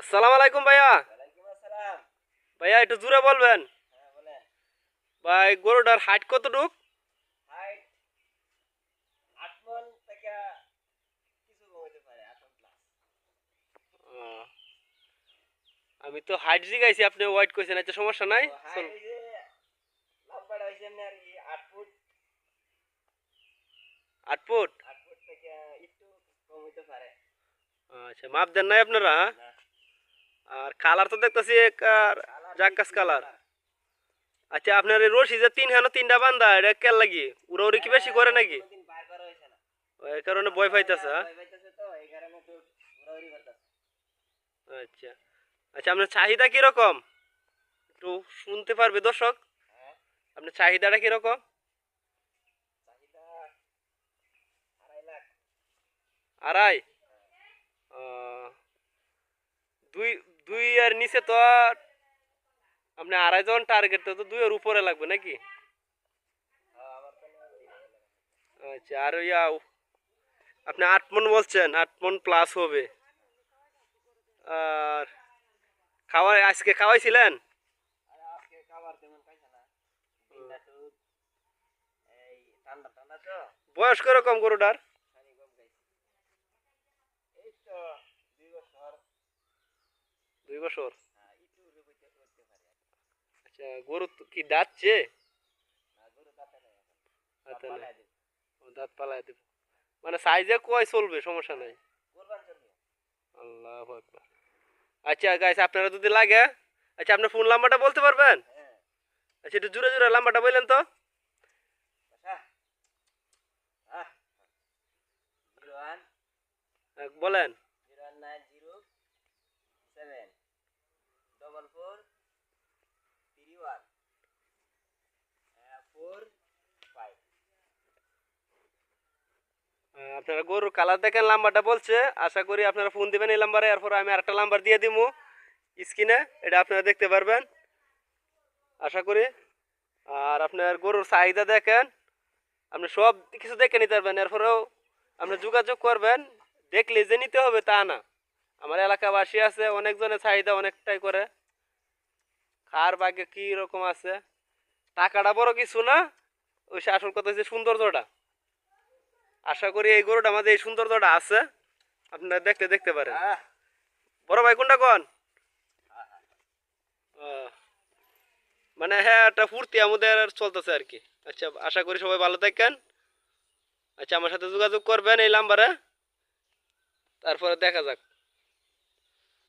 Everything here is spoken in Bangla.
আসসালামু আলাইকুম ভাইয়া। ওয়ালাইকুম আসসালাম। ভাইয়া একটু জোরে বলবেন। হ্যাঁ বলেন। ভাই গরুটার হাইট কতটুক? হাইট ৮ মণ থেকে কিছু কম হইতে পারে, ৮ মণ প্লাস। আহ, আমি তো হাইট জিগাইছি, আপনি ওয়াইট কইছেন, আচ্ছা সমস্যা নাই। তো হাইট হইছে লম্বাটা হইছে এমনি আর কি ৮ ফুট। 8 ফুট? ৮ ফুট থেকে একটু কম হইতে পারে। আচ্ছা, মাপ দেন নাই আপনারা, হ্যাঁ? না, আর কালার তো দেখতেছি কালার জাক্কাস মিক্সিং কালার। কালার। আচ্ছা, আপনার এই রশি যে তিনটা বান্ধা, এটা কেন লাগি? উড়ি কি বেশি করে নাকি? কোনোদিন বার করা হইছে না। এই কারণে ভয় পাইতেছে, হ্যাঁ? ভয় পাইতেছে তো এই কারণে তো উড়াউড়ি করতেছে। আচ্ছা আচ্ছা, আপনার চাহিদা কিরকম একটু শুনতে পারবে দর্শক? হ্যাঁ, আপনার চাহিদাটা কিরকম? চাহিদা ২.৫ লাখ। আড়াই? আহ, দুই দুই আর নিচে তো আর আপনি আড়াই জন টার্গেট, তো দুইয়ের উপরে লাগবে নাকি? আমার তো আচ্ছা, আর আপনি 8 মণ বলছেন, 8 মণ প্লাস হবে। আর আজকে খাওয়াইছিলেন? আর আজকে খাবার তেমন খাইছে না। দিনটা শুধু এই ঠান্ডা ঠান্ডা তো বয়স কিরকম গরুটার? পানি কম খাইছে। এই তো ২ বছর। 2 বছর? একটু করতে করতে পারে আর কি। আচ্ছা, গরু তো কি দাঁতছে? গরু দাঁতে নাই এখন। দাঁত দাঁতে নাই? পালায় দিবে। ও, দাঁত পালায় দিব। মানে সাইজে কয় চলবে, সমস্যা নাই। কোরবান চলবে। আল্লাহু আকবার। আচ্ছা গাইস, আপনারা যদি লাগে, আচ্ছা আপনার ফোন নাম্বারটা বলতে পারবেন? হ্যাঁ, আচ্ছা, একটু জোরে জোরে নাম্বারটা বললেন তো। বাসা। 01 বলেন। 01907 4431 45। আপনারা গরুর কালার দেখেন, নাম্বারটা বলছে। আশা করি আপনারা ফোন দিবেন এই নাম্বারে, এরপর আমি আরেকটা নাম্বার দিয়ে দিবো স্ক্রিনে, এটা আপনারা দেখতে পারবেন আশা করি। আর আপনার গরুর চাহিদা দেখেন, আপনি সব কিছু দেখে নিতে পারবেন, এরপরেও আপনি যোগাযোগ করবেন। দেখলে যে নিতে হবে তা না। আমার এলাকাবাসী আছে অনেকজনের চাহিদা অনেকটাই করে, কার ভাগ্যে কি রকম আছে। টাকাটা বড় কিছু না, ওই আসল কথা হচ্ছে সৌন্দর্যটা। আশা করি এই গরুটা আমাদের এই সৌন্দর্যটা আছে, আপনারা দেখতে দেখতে পারেন। বড় ভাই কোনটা কোন? মানে হ্যাঁ, একটা ফুর্তি আমাদের চলতেছে আর কি। আচ্ছা, আশা করি সবাই ভালো থাকেন। আচ্ছা, আমার সাথে যোগাযোগ করবেন এই নাম্বারে, তারপরে দেখা যাক।